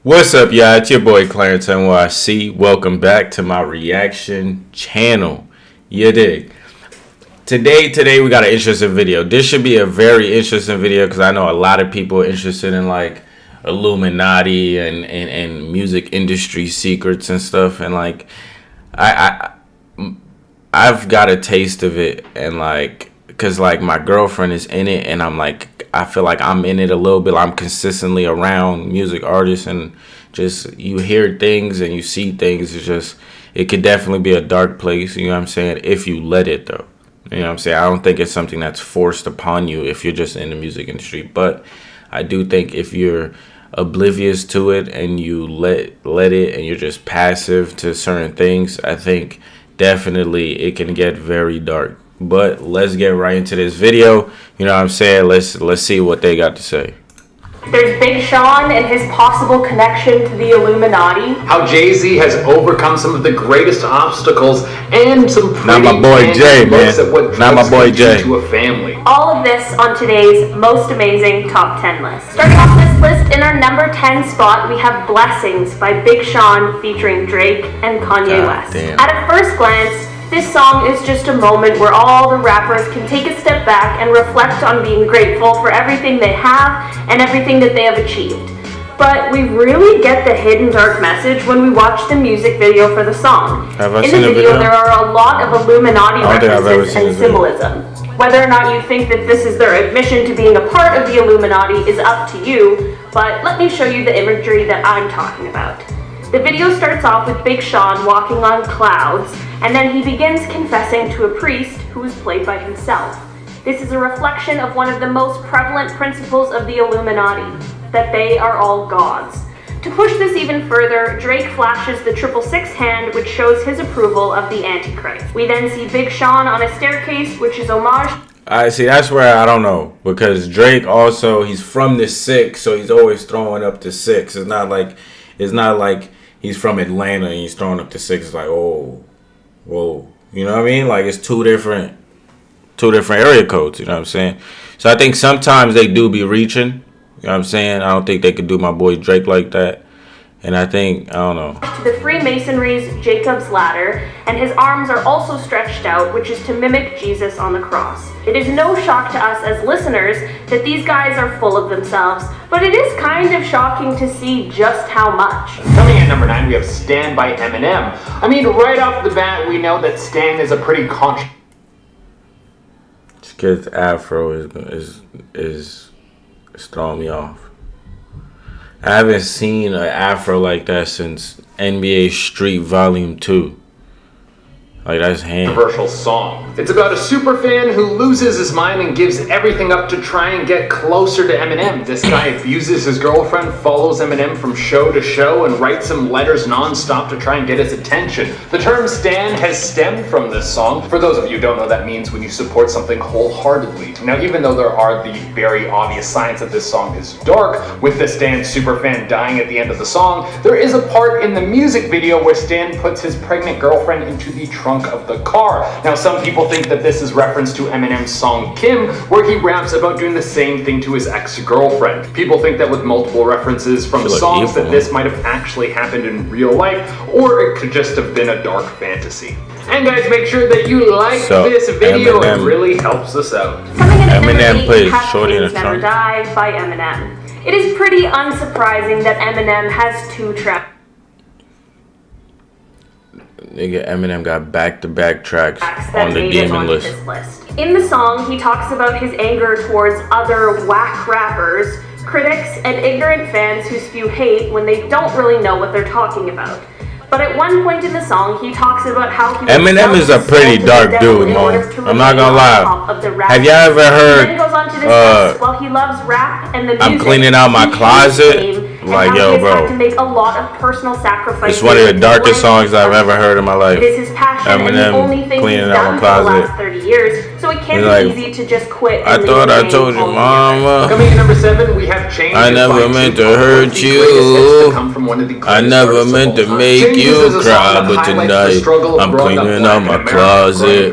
What's up, y'all? It's your boy ClarenceNyc. Welcome back to my reaction channel. You dig? Today we got an interesting video. This should be a very interesting video because I know a lot of people are interested in like Illuminati and music industry secrets and stuff. And like I've got a taste of it, and like because like my girlfriend is in it, and I'm like, I feel like I'm in it a little bit. I'm consistently around music artists, and just you hear things and you see things. It could definitely be a dark place, you know what I'm saying, if you let it though. You know what I'm saying? I don't think it's something that's forced upon you if you're just in the music industry. But I do think if you're oblivious to it and you let it and you're just passive to certain things, I think definitely it can get very dark. But let's get right into this video. You know what I'm saying? Let's see what they got to say. There's Big Sean and his possible connection to the Illuminati. How Jay-Z has overcome some of the greatest obstacles, and some pretty Not my boy Jay, man. At what Not my boy Jay. To a family. All of this on today's most amazing top 10 list. Starting off this list, in our number 10 spot, we have Blessings by Big Sean featuring Drake and Kanye West. Damn. At a first glance, this song is just a moment where all the rappers can take a step back and reflect on being grateful for everything they have and everything that they have achieved. But we really get the hidden dark message when we watch the music video for the song. In the video, there are a lot of Illuminati references and symbolism. Whether or not you think that this is their admission to being a part of the Illuminati is up to you, but let me show you the imagery that I'm talking about. The video starts off with Big Sean walking on clouds, and then he begins confessing to a priest who is played by himself. This is a reflection of one of the most prevalent principles of the Illuminati, that they are all gods. To push this even further, Drake flashes the 666 hand, which shows his approval of the Antichrist. We then see Big Sean on a staircase, which is homage. I see, that's where I don't know, because Drake also, he's from the 6, so he's always throwing up the 6. It's not like he's from Atlanta and he's throwing up the 6. It's like, oh, whoa. You know what I mean? Like, it's two different area codes, you know what I'm saying? So I think sometimes they do be reaching, you know what I'm saying? I don't think they could do my boy Drake like that. And I think, I don't know. To the Freemasonry's Jacob's Ladder, and his arms are also stretched out, which is to mimic Jesus on the cross. It is no shock to us as listeners that these guys are full of themselves, but it is kind of shocking to see just how much. Coming in at number 9, we have Stan by Eminem. I mean, right off the bat, we know that Stan is a pretty conscious. This kid's afro is throwing me off. I haven't seen an afro like that since NBA Street Volume 2. Like, that's hand. Controversial song. It's about a super fan who loses his mind and gives everything up to try and get closer to Eminem. This guy abuses his girlfriend, follows Eminem from show to show, and writes him letters non-stop to try and get his attention. The term stan has stemmed from this song. For those of you who don't know, that means when you support something wholeheartedly. Now, even though there are the very obvious signs that this song is dark, with the Stan superfan dying at the end of the song, there is a part in the music video where Stan puts his pregnant girlfriend into the trunk of the car. Now, some people think that this is reference to Eminem's song Kim, where he raps about doing the same thing to his ex-girlfriend. People think that with multiple references from songs that this might have actually happened in real life, or it could just have been a dark fantasy. And guys, make sure that you like this video. It really helps us out. Eminem plays Shorty in a Never Die by Eminem. It is pretty unsurprising that Eminem has 2 tracks. Nigga, Eminem got back-to-back tracks on the demon list. In the song, he talks about his anger towards other whack rappers, critics, and ignorant fans who spew hate when they don't really know what they're talking about. But at one point in the song, he talks about how he Eminem is a pretty dark dude, man. I'm not gonna lie. Have y'all ever heard while he loves rap and the music, I'm cleaning out my closet? Like, yo, bro, to make a lot of personal sacrifices. It's one of the darkest songs I've ever heard in my life. It is his passion and the only thing he's done for the last 30 years, so it can't be easy to just quit. I thought I told you, mama. Coming in number 7, we have Changes. I never meant to hurt you. I never meant to make you cry, but tonight I'm cleaning out my closet.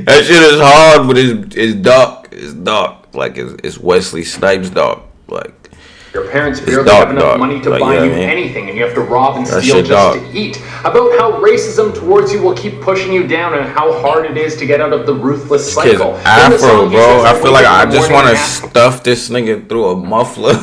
That shit is hard, but it's dark. It's dark. Like, it's Wesley Snipes dark. Like, Your parents barely have enough money to buy you anything, and you have to rob and steal just to eat. About how racism towards you will keep pushing you down, and how hard it is to get out of the ruthless cycle. Afro, bro. I feel like I just want to stuff this nigga through a muffler.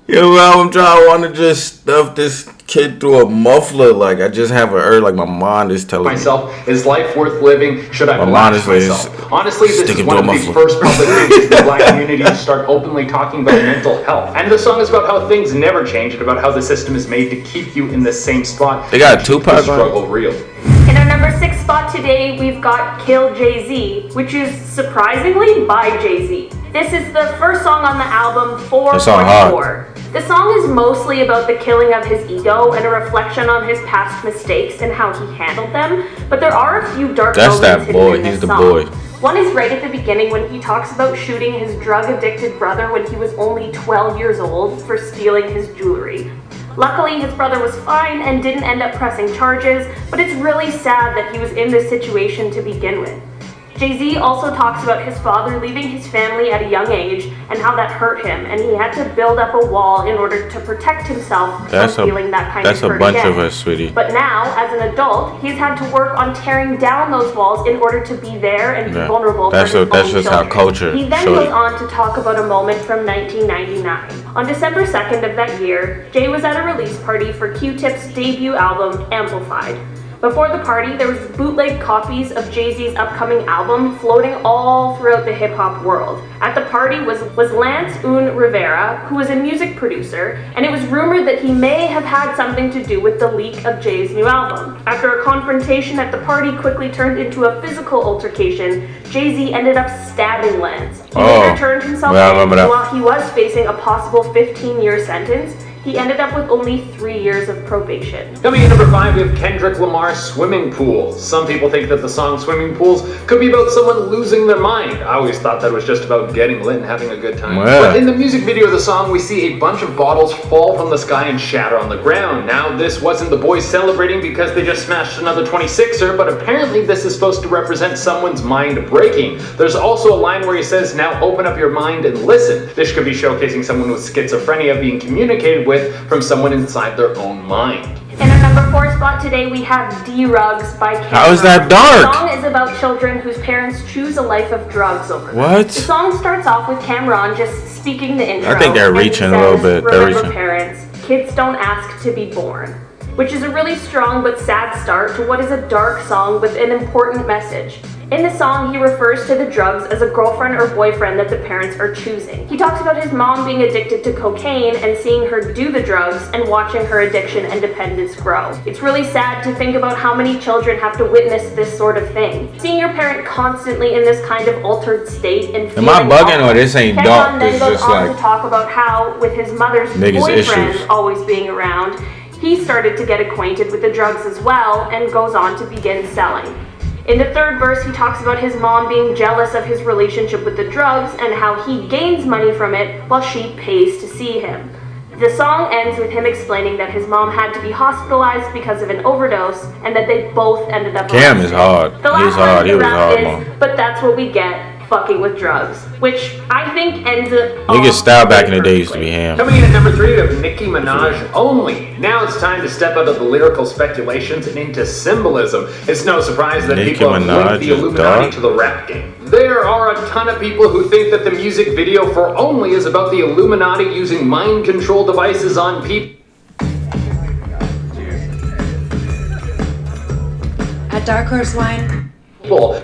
Yo, I'm trying. I want to just stuff this kid through a muffler. Like, I just have an urge. Like, my mind is telling myself, is life worth living? Should I blast myself? Honestly, this is one of the first public things in the black community to start openly talking about mental health. And the song is about how things never change and about how the system is made to keep you in the same spot. They got Tupac struggle real. In our number 6 spot today, we've got Kill Jay-Z, which is surprisingly by Jay-Z. This is the first song on the album, 444. The song is mostly about the killing of his ego and a reflection on his past mistakes and how he handled them, but there are a few dark moments hidden in this song. One is right at the beginning when he talks about shooting his drug-addicted brother when he was only 12 years old for stealing his jewelry. Luckily, his brother was fine and didn't end up pressing charges, but it's really sad that he was in this situation to begin with. Jay-Z also talks about his father leaving his family at a young age and how that hurt him, and he had to build up a wall in order to protect himself from feeling that kind of hurt again. That's a bunch of us, sweetie. But now, as an adult, he's had to work on tearing down those walls in order to be there and be vulnerable for his own children. That's just how culture. He then goes on to talk about a moment from 1999. On December 2nd of that year, Jay was at a release party for Q-Tip's debut album, Amplified. Before the party, there was bootleg copies of Jay-Z's upcoming album floating all throughout the hip-hop world. At the party was Lance Rivera, who was a music producer, and it was rumored that he may have had something to do with the leak of Jay's new album. After a confrontation at the party quickly turned into a physical altercation, Jay-Z ended up stabbing Lance. He later turned himself in, while he was facing a possible 15-year sentence. He ended up with only 3 years of probation. Coming in number 5, we have Kendrick Lamar, Swimming Pools. Some people think that the song Swimming Pools could be about someone losing their mind. I always thought that was just about getting lit and having a good time. But in the music video of the song, we see a bunch of bottles fall from the sky and shatter on the ground. Now, this wasn't the boys celebrating because they just smashed another 26er, but apparently this is supposed to represent someone's mind breaking. There's also a line where he says, "Now open up your mind and listen." This could be showcasing someone with schizophrenia being communicated with from someone inside their own mind. In our number 4 spot today, we have D-Rugs by Cameron. How is that dark? The song is about children whose parents choose a life of drugs over them. What? The song starts off with Cameron just speaking the intro. I think they're reaching a little bit. Remember, parents, kids don't ask to be born. Which is a really strong but sad start to what is a dark song with an important message. In the song, he refers to the drugs as a girlfriend or boyfriend that the parents are choosing. He talks about his mom being addicted to cocaine and seeing her do the drugs and watching her addiction and dependence grow. It's really sad to think about how many children have to witness this sort of thing. Seeing your parent constantly in this kind of altered state and feeling am I bugging or this ain't dark? Then goes on to talk about how, with his mother's boyfriend always being around, he started to get acquainted with the drugs as well and goes on to begin selling. In the third verse, he talks about his mom being jealous of his relationship with the drugs and how he gains money from it while she pays to see him. The song ends with him explaining that his mom had to be hospitalized because of an overdose and that they both ended up Cam is hard. He's hard. He was hard, but that's what we get fucking with drugs, which I think ends up. Niggas style back in the day used to be ham. Coming in at number 3, we have Nicki Minaj, Only. Now it's time to step out of the lyrical speculations and into symbolism. It's no surprise that people have linked the Illuminati to the rap game. There are a ton of people who think that the music video for Only is about the Illuminati using mind control devices on people. At Dark Horse Wine,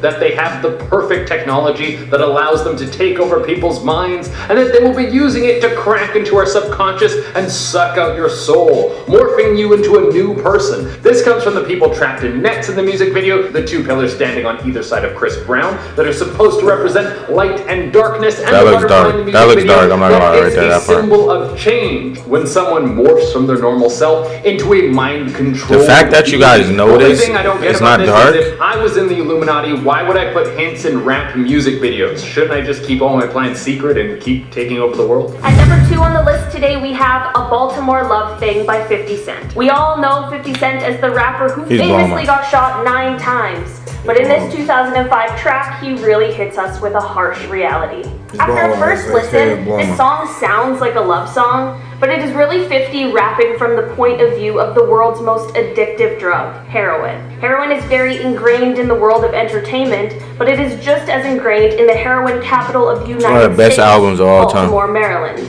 that they have the perfect technology that allows them to take over people's minds, and that they will be using it to crack into our subconscious and suck out your soul, morphing you into a new person. This comes from the people trapped in nets in the music video, the 2 pillars standing on either side of Chris Brown that are supposed to represent light and darkness, and that looks dark. That looks dark. I'm not gonna lie right there. That part. Symbol of change when someone morphs from their normal self into a mind control. The fact that you guys know this, it's not dark. If I was in the Illuminati, why would I put hints in rap music videos? Shouldn't I just keep all my plans secret and keep taking over the world? At number 2 on the list today, we have A Baltimore Love Thing by 50 Cent. We all know 50 Cent as the rapper who famously got shot 9 times. But in this 2005 track, he really hits us with a harsh reality. After a first listen, this song sounds like a love song, but it is really 50 rapping from the point of view of the world's most addictive drug, heroin. Heroin is very ingrained in the world of entertainment, but it is just as ingrained in the heroin capital of the United States, one of the best albums of all time. Baltimore, Maryland.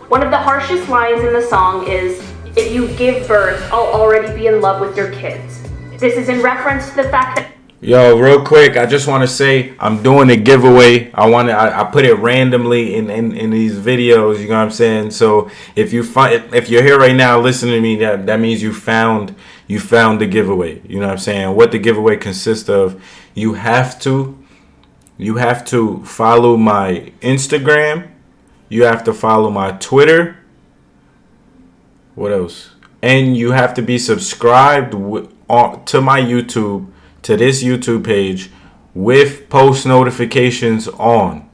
One of the harshest lines in the song is, "If you give birth, I'll already be in love with your kids." This is in reference to the fact that Yo, real quick, I just want to say I'm doing a giveaway. I put it randomly in these videos. You know what I'm saying? So if you're here right now listening to me, that means you found the giveaway. You know what I'm saying? What the giveaway consists of? You have to follow my Instagram. You have to follow my Twitter. What else? And you have to be subscribed to my YouTube. To this YouTube page with post notifications on.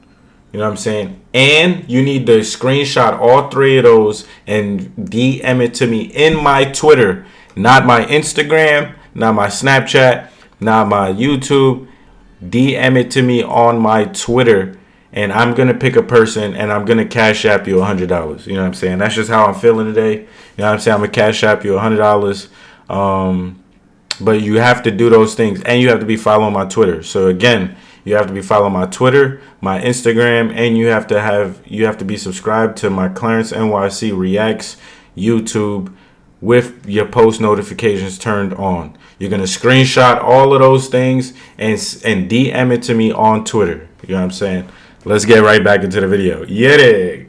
You know what I'm saying? And you need to screenshot all 3 of those and DM it to me in my Twitter. Not my Instagram, not my Snapchat, not my YouTube. DM it to me on my Twitter. And I'm going to pick a person and I'm going to Cash App you $100. You know what I'm saying? That's just how I'm feeling today. You know what I'm saying? I'm going to Cash App you $100. But you have to do those things, and you have to be following my Twitter. So again, you have to be following my Twitter, my Instagram, and you have to be subscribed to my ClarenceNyc Reacts YouTube with your post notifications turned on. You're gonna screenshot all of those things and DM it to me on Twitter. You know what I'm saying? Let's get right back into the video. Yeah.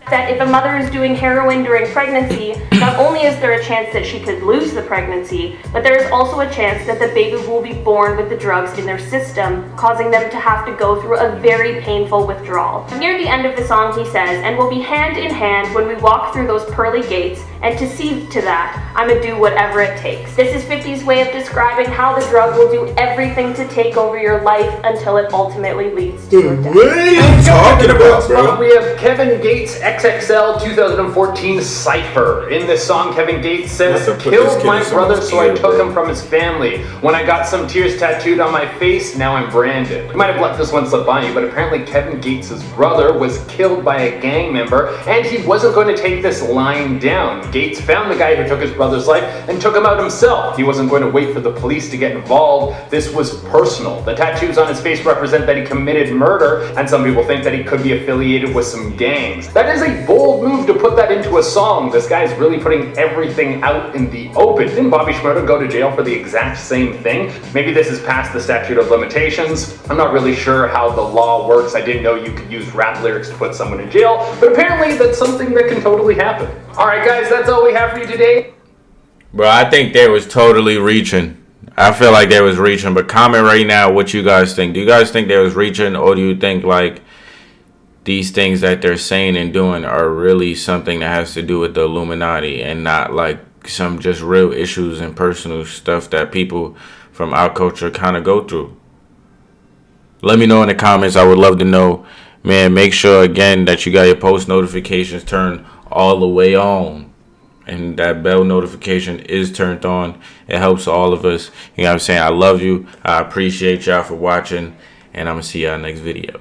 That if a mother is doing heroin during pregnancy, not only is there a chance that she could lose the pregnancy, but there is also a chance that the baby will be born with the drugs in their system, causing them to have to go through a very painful withdrawal. Near the end of the song he says, "And we'll be hand in hand when we walk through those pearly gates, and to see to that, I'ma do whatever it takes." This is 50's way of describing how the drug will do everything to take over your life until it ultimately leads to your death. What are you talking about, bro? We have Kevin Gates XXL 2014 Cypher. In this song, Kevin Gates says, "Killed my brother, so I took him from his family. When I got some tears tattooed on my face, now I'm branded." You might have let this one slip by you, but apparently Kevin Gates' brother was killed by a gang member, and he wasn't going to take this lying down. Gates found the guy who took his brother's life and took him out himself. He wasn't going to wait for the police to get involved. This was personal. The tattoos on his face represent that he committed murder, and some people think that he could be affiliated with some gangs. That is a bold move to put that into a song. This guy's really putting everything out in the open. Didn't Bobby Shmurda go to jail for the exact same thing? Maybe this is past the statute of limitations. I'm not really sure how the law works. I didn't know you could use rap lyrics to put someone in jail, but apparently that's something that can totally happen. Alright guys, that's all we have for you today. Bro, I think they was totally reaching. I feel like they was reaching, but comment right now what you guys think. Do you guys think they was reaching, or do you think like these things that they're saying and doing are really something that has to do with the Illuminati and not like some just real issues and personal stuff that people from our culture kind of go through? Let me know in the comments. I would love to know. Man, make sure again that you got your post notifications turned all the way on, and that bell notification is turned on. It helps all of us. You know what I'm saying? I love you. I appreciate y'all for watching, and I'm gonna see y'all next video.